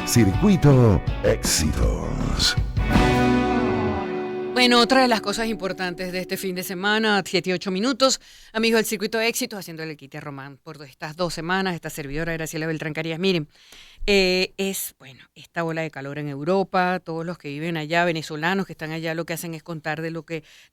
Circuito Éxitos. Bueno, otra de las cosas importantes de este fin de semana, 7 y 8 minutos, amigos del Circuito de Éxitos, haciéndole el quite a Román por estas 2 semanas, esta servidora Graciela Beltrán Carías. Miren, esta ola de calor en Europa, todos los que viven allá, venezolanos que están allá, lo que hacen es contar de lo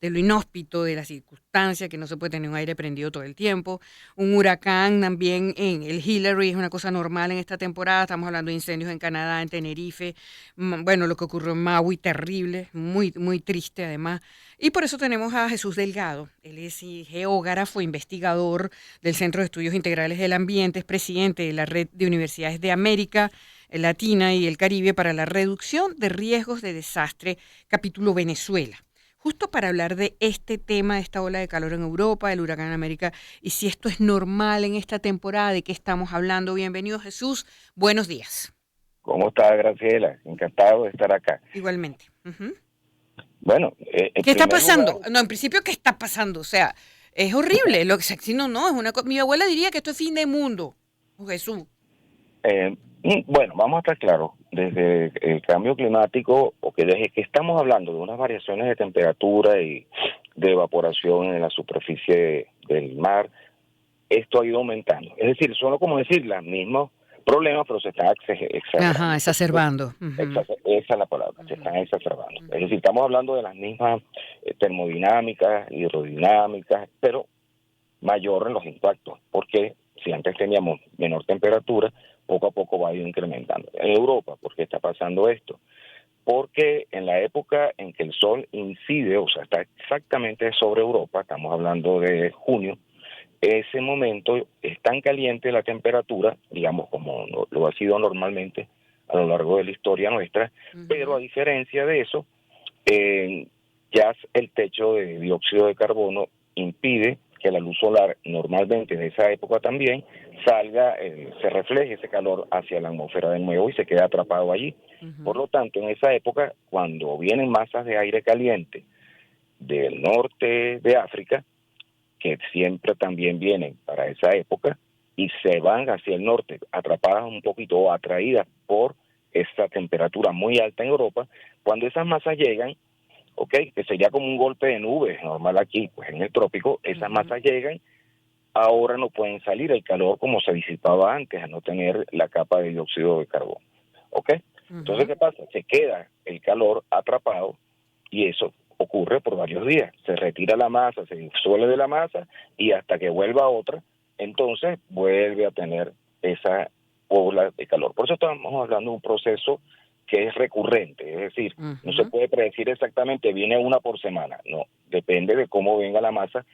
inhóspito, de las circunstancias, que no se puede tener un aire prendido todo el tiempo. Un huracán también en el Hillary es una cosa normal en esta temporada. Estamos hablando de incendios en Canadá, en Tenerife. Bueno, lo que ocurrió en Maui, terrible, muy, muy triste además. Y por eso tenemos a Jesús Delgado. Él es geógrafo, investigador del Centro de Estudios Integrales del Ambiente, es presidente de la Red de Universidades de América Latina y el Caribe para la Reducción de Riesgos de Desastre, capítulo Venezuela. Justo para hablar de este tema, de esta ola de calor en Europa, del huracán América, y si esto es normal en esta temporada, de qué estamos hablando. Bienvenido, Jesús. Buenos días. ¿Cómo está, Graciela? Encantado de estar acá. Igualmente. Uh-huh. Bueno, ¿qué está pasando? No, en principio, ¿qué está pasando? O sea, es horrible. Lo que si no, es una mi abuela diría que esto es fin de mundo. Jesús. Bueno, vamos a estar claros. Desde el cambio climático, o que desde que estamos hablando de unas variaciones de temperatura y de evaporación en la superficie del mar, esto ha ido aumentando. Es decir, son como decir los mismos problemas, pero se están exacerbando. Ajá, exacerbando. Esa es la palabra, se están exacerbando. Es decir, estamos hablando de las mismas termodinámicas, hidrodinámicas, pero mayor en los impactos, porque si antes teníamos menor temperatura, poco a poco va a ir incrementando. En Europa, ¿por qué está pasando esto? Porque en la época en que el sol incide, o sea, está exactamente sobre Europa, estamos hablando de junio, ese momento es tan caliente la temperatura, digamos como lo ha sido normalmente a lo largo de la historia nuestra, pero a diferencia de eso, ya el techo de dióxido de carbono impide que la luz solar normalmente en esa época también salga, se refleje ese calor hacia la atmósfera de nuevo y se queda atrapado allí. Por lo tanto, en esa época, cuando vienen masas de aire caliente del norte de África, que siempre también vienen para esa época, y se van hacia el norte, atrapadas un poquito o atraídas por esa temperatura muy alta en Europa, cuando esas masas llegan, que sería como un golpe de nubes normal aquí, pues en el trópico, esas masas llegan, ahora no pueden salir el calor como se disipaba antes, a no tener la capa de dióxido de carbono, Entonces, ¿qué pasa? Se queda el calor atrapado y eso ocurre por varios días. Se retira la masa, se disuelve de la masa y hasta que vuelva otra, entonces vuelve a tener esa ola de calor. Por eso estamos hablando de un proceso que es recurrente, es decir, no se puede predecir exactamente, viene una por semana, no, depende de cómo venga la masa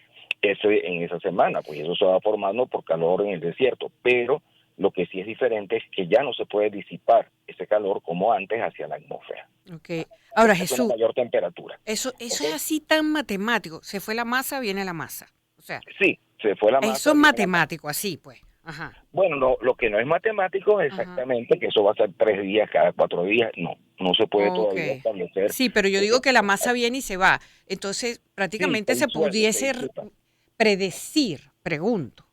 en esa semana, pues eso se va formando por calor en el desierto, pero lo que sí es diferente es que ya no se puede disipar ese calor como antes hacia la atmósfera. Okay. Ahora, es Jesús, una mayor temperatura. Eso es así tan matemático. Se fue la masa, viene la masa. O sea, sí, se fue la masa. Eso es matemático, así pues. Ajá. Bueno, lo que no es matemático es exactamente que eso va a ser 3 días, cada 4 días. No se puede todavía establecer. Sí, pero yo digo que la masa viene y se va. Entonces, prácticamente se pudiese predecir, pregunto.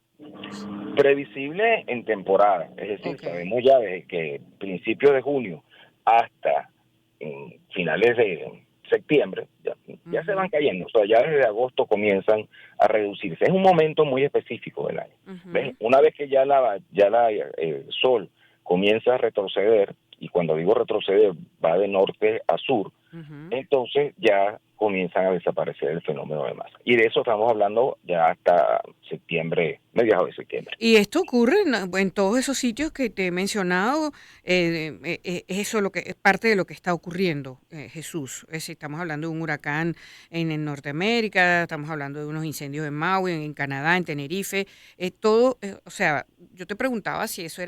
Previsible en temporada. Es decir, sabemos ya desde que principios de junio hasta finales de septiembre, ya se van cayendo, o sea, ya desde agosto comienzan a reducirse. Es un momento muy específico del año. ¿Ves? Una vez que ya el sol comienza a retroceder, y cuando digo retroceder va de norte a sur, entonces ya comienzan a desaparecer el fenómeno de masa. Y de eso estamos hablando ya hasta septiembre, mediados de septiembre. Y esto ocurre en todos esos sitios que te he mencionado. Eso lo que es parte de lo que está ocurriendo, Jesús. Es decir, estamos hablando de un huracán en Norteamérica, estamos hablando de unos incendios en Maui, en Canadá, en Tenerife. Todo, o sea, yo te preguntaba si eso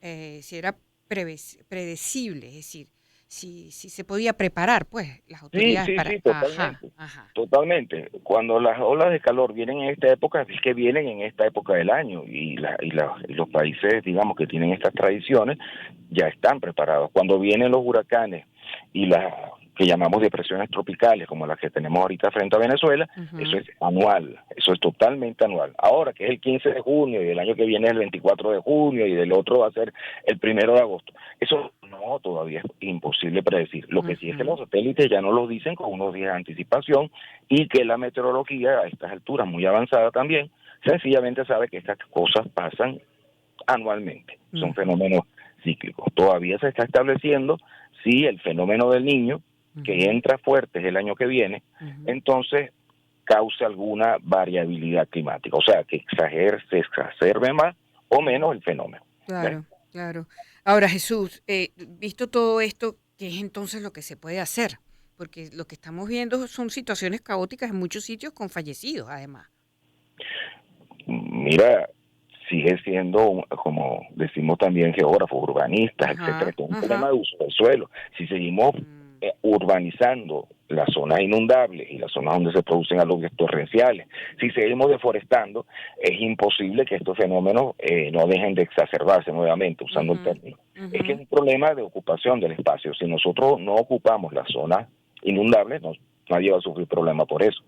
si era predecible, es decir, si se podía preparar, pues, las autoridades Sí, totalmente. Totalmente. Cuando las olas de calor vienen en esta época, es que vienen en esta época del año y los países, digamos, que tienen estas tradiciones ya están preparados. Cuando vienen los huracanes y las que llamamos depresiones tropicales, como las que tenemos ahorita frente a Venezuela, eso es anual, eso es totalmente anual. Ahora, que es el 15 de junio, y el año que viene es el 24 de junio, y del otro va a ser el 1 de agosto, eso no, todavía es imposible predecir. Lo que sí es que los satélites ya nos lo dicen con unos días de anticipación, y que la meteorología a estas alturas, muy avanzada también, sencillamente sabe que estas cosas pasan anualmente, son fenómenos cíclicos. Todavía se está estableciendo si el fenómeno del Niño, que entra fuerte el año que viene, entonces causa alguna variabilidad climática, o sea, que se exacerbe más o menos el fenómeno. Claro, claro. Ahora, Jesús, visto todo esto, ¿qué es entonces lo que se puede hacer? Porque lo que estamos viendo son situaciones caóticas en muchos sitios con fallecidos, además. Mira, sigue siendo, como decimos también geógrafos, urbanistas, etcétera, es un problema de uso del suelo. Si seguimos urbanizando las zonas inundables y las zonas donde se producen aluvios torrenciales, si seguimos deforestando, es imposible que estos fenómenos no dejen de exacerbarse nuevamente, usando el término. Es que es un problema de ocupación del espacio. Si nosotros no ocupamos las zonas inundables, nadie va a sufrir problema por eso.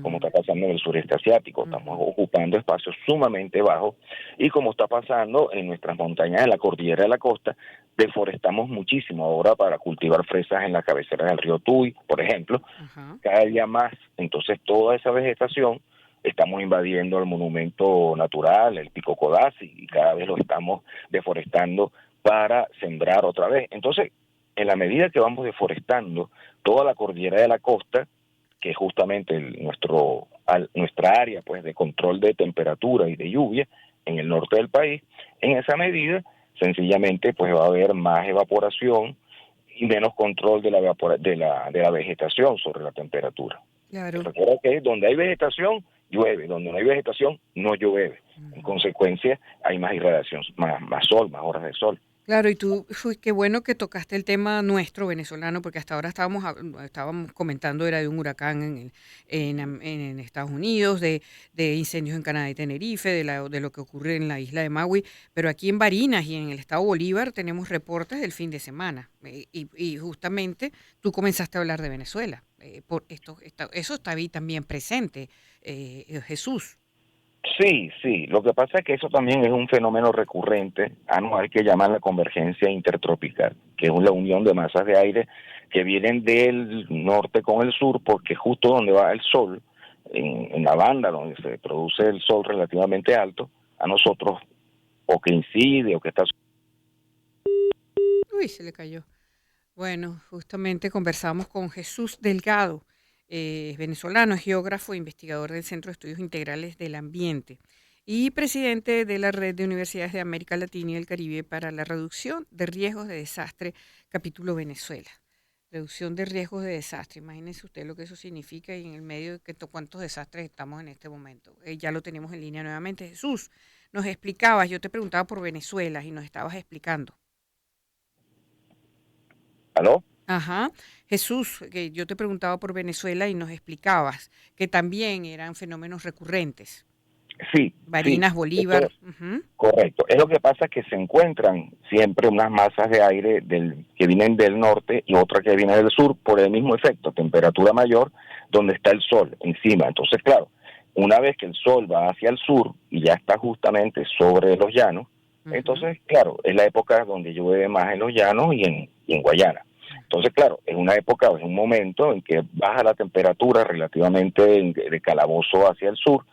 Como está pasando en el sureste asiático, estamos ocupando espacios sumamente bajos, y como está pasando en nuestras montañas de la cordillera de la costa, deforestamos muchísimo ahora para cultivar fresas en las cabeceras del río Tuy, por ejemplo, cada día más. Entonces toda esa vegetación, estamos invadiendo el monumento natural, el Pico Codazzi, y cada vez lo estamos deforestando para sembrar otra vez. Entonces, en la medida que vamos deforestando toda la cordillera de la costa, que es justamente nuestra área pues de control de temperatura y de lluvia en el norte del país, en esa medida sencillamente pues va a haber más evaporación y menos control de la vegetación sobre la temperatura. Claro. Recuerda que donde hay vegetación llueve, donde no hay vegetación no llueve. En consecuencia hay más irradiación, más sol, más horas de sol. Claro, y qué bueno que tocaste el tema nuestro venezolano, porque hasta ahora estábamos comentando, era de un huracán en Estados Unidos, de incendios en Canadá y Tenerife, de lo que ocurre en la isla de Maui, pero aquí en Barinas y en el estado Bolívar tenemos reportes del fin de semana, y justamente tú comenzaste a hablar de Venezuela, eso está ahí también presente, Jesús. Sí, lo que pasa es que eso también es un fenómeno recurrente anual que llaman la convergencia intertropical, que es la unión de masas de aire que vienen del norte con el sur, porque justo donde va el sol, en la banda donde se produce el sol relativamente alto, a nosotros o que incide o que está... Uy, se le cayó. Bueno, justamente conversamos con Jesús Delgado, venezolano, geógrafo e investigador del Centro de Estudios Integrales del Ambiente y presidente de la Red de Universidades de América Latina y el Caribe para la Reducción de Riesgos de Desastre, capítulo Venezuela. Reducción de riesgos de desastre. Imagínense usted lo que eso significa y en el medio de cuántos desastres estamos en este momento. Ya lo tenemos en línea nuevamente. Jesús, nos explicabas, yo te preguntaba por Venezuela y nos estabas explicando. ¿Aló? Ajá. Jesús, que yo te preguntaba por Venezuela y nos explicabas que también eran fenómenos recurrentes. Sí. Barinas, Bolívar. Correcto. Es lo que pasa, que se encuentran siempre unas masas de aire que vienen del norte y otra que viene del sur por el mismo efecto, temperatura mayor, donde está el sol encima. Entonces, claro, una vez que el sol va hacia el sur y ya está justamente sobre los llanos, entonces, claro, es la época donde llueve más en los llanos y en Guayana. Entonces, claro, es una época, es un momento en que baja la temperatura relativamente de Calabozo hacia el sur,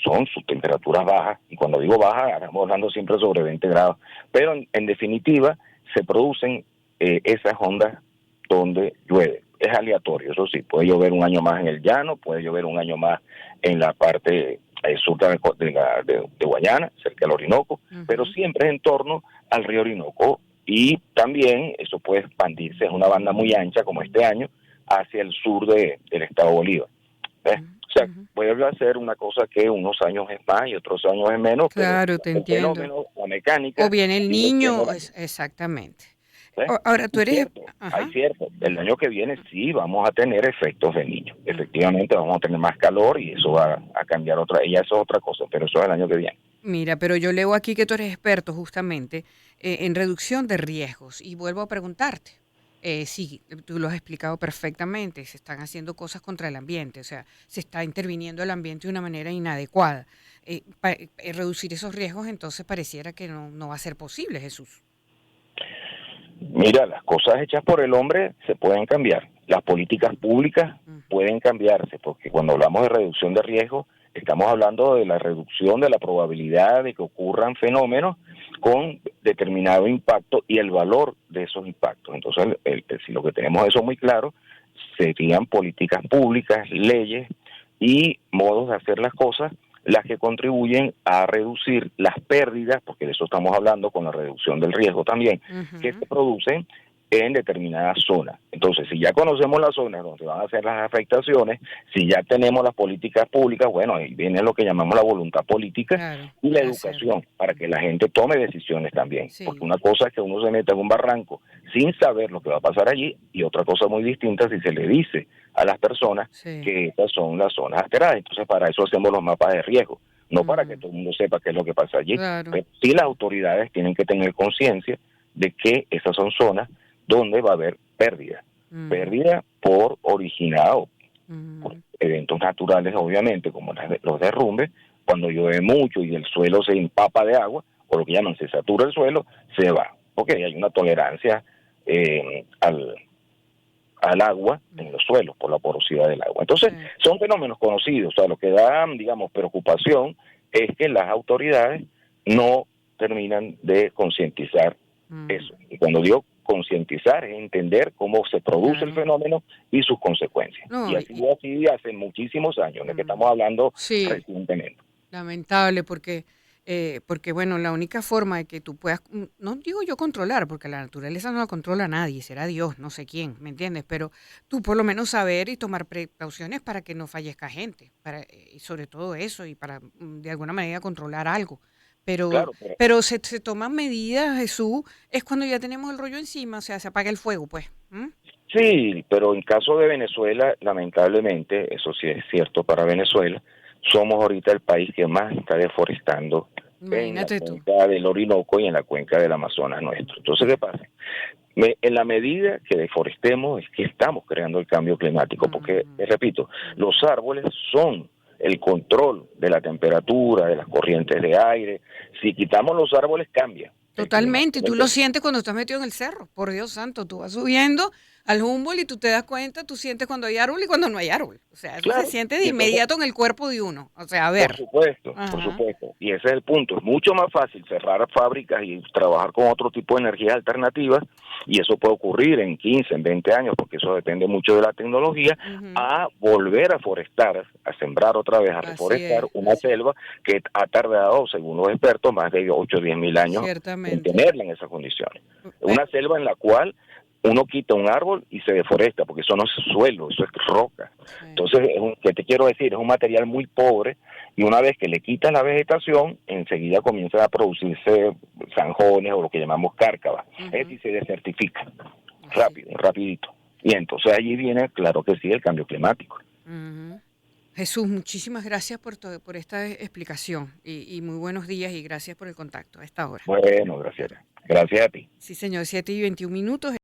son sus temperaturas bajas, y cuando digo baja, estamos hablando siempre sobre 20 grados, pero en definitiva se producen esas ondas donde llueve. Es aleatorio, eso sí, puede llover un año más en el llano, puede llover un año más en la parte sur de Guayana, cerca del Orinoco, pero siempre es en torno al río Orinoco, y también eso puede expandirse, es una banda muy ancha como este año, hacia el sur del estado Bolívar. O sea, vuelve a ser una cosa que unos años es más y otros años es menos. Claro, pero te el entiendo. fenómeno, la mecánica... O viene el niño, exactamente. Ahora, tú eres... Hay cierto, el año que viene sí vamos a tener efectos de niño. Efectivamente vamos a tener más calor y eso va a cambiar y eso es otra cosa, pero eso es el año que viene. Mira, pero yo leo aquí que tú eres experto justamente en reducción de riesgos y vuelvo a preguntarte, Sí, tú lo has explicado perfectamente. Se están haciendo cosas contra el ambiente, o sea, se está interviniendo el ambiente de una manera inadecuada. Reducir esos riesgos, entonces pareciera que no va a ser posible, Jesús. Mira, las cosas hechas por el hombre se pueden cambiar. Las políticas públicas Mm, pueden cambiarse, porque cuando hablamos de reducción de riesgo, estamos hablando de la reducción de la probabilidad de que ocurran fenómenos con determinado impacto y el valor de esos impactos. Entonces, si lo que tenemos eso muy claro, serían políticas públicas, leyes y modos de hacer las cosas las que contribuyen a reducir las pérdidas, porque de eso estamos hablando con la reducción del riesgo también, que ujú, se producen en determinadas zonas. Entonces, si ya conocemos las zonas donde van a ser las afectaciones, si ya tenemos las políticas públicas, bueno, ahí viene lo que llamamos la voluntad política claro, y la para hacerlo. educación, para que la gente tome decisiones también. Porque Sí. una cosa es que uno se meta en un barranco sin saber lo que va a pasar allí, y otra cosa muy distinta si se le dice a las personas Sí. que estas son las zonas alteradas. Entonces, para eso hacemos los mapas de riesgo, no para que Mm, todo el mundo sepa qué es lo que pasa allí, claro. pero sí las autoridades tienen que tener conciencia de que esas son zonas donde va a haber Mm, pérdida por originado por mm, eventos naturales, obviamente, como los derrumbes, cuando llueve mucho y el suelo se empapa de agua, o lo que llaman se satura el suelo, se va, porque hay una tolerancia al agua en mm, los suelos por la porosidad del agua. sí. Entonces, son fenómenos conocidos. O sea, lo que da, digamos, preocupación es que las autoridades no terminan de concientizar Mm, eso. Y cuando digo concientizar es entender cómo se produce el claro. fenómeno y sus consecuencias. Y No, ha sido así hace muchísimos años, no es que estamos mm, hablando sí. recientemente. Lamentable porque bueno, la única forma de que tú puedas, no digo yo controlar, porque la naturaleza no la controla nadie, será Dios, no sé quién, ¿me entiendes? Pero tú por lo menos saber y tomar precauciones para que no fallezca gente, y sobre todo eso, y para de alguna manera controlar algo. Pero, Claro, pero pero se toman medidas, Jesús, es cuando ya tenemos el rollo encima, o sea, se apaga el fuego, pues. ¿M? sí, pero en caso de Venezuela, lamentablemente, eso sí es cierto para Venezuela, somos ahorita el país que más está deforestando en la Imagínate tú. cuenca del Orinoco y en la cuenca del Amazonas nuestro. Entonces, ¿qué pasa? En la medida que deforestemos es que estamos creando el cambio climático, porque, Ujú, te repito, los ujú. árboles son el control de la temperatura, de las corrientes de aire. Si quitamos los árboles, cambia el clima. Totalmente, y tú lo sientes cuando estás metido en el cerro, por Dios santo, tú vas subiendo al Humboldt y tú te das cuenta, tú sientes cuando hay árbol y cuando no hay árbol. O sea, eso se Claro, siente de y entonces inmediato en el cuerpo de uno. O sea, a por ver. supuesto, por Ajá. supuesto. Y ese es el punto. Es mucho más fácil cerrar fábricas y trabajar con otro tipo de energías alternativas, y eso puede ocurrir en 15, en 20 años, porque eso depende mucho de la tecnología, Ujú. a volver a forestar, a sembrar otra vez, a Así reforestar es, una así es. selva que ha tardado, según los expertos, más de 8 o 10 mil años en Ciertamente. tenerla en esas condiciones. Eh, Una selva en la cual uno quita un árbol y se deforesta, porque eso no es suelo, eso es roca. sí. Entonces, ¿qué te quiero decir? Es un material muy pobre, y una vez que le quitas la vegetación, enseguida comienzan a producirse zanjones o lo que llamamos cárcavas. Es Ujú. decir, se desertifica Así. rápido, rapidito. Y entonces allí viene, claro que sí, el cambio climático. Ujú. Jesús, muchísimas gracias por esta explicación y muy buenos días y gracias por el contacto a esta hora. Bueno, gracias. Gracias a ti. Sí, señor, 7:21.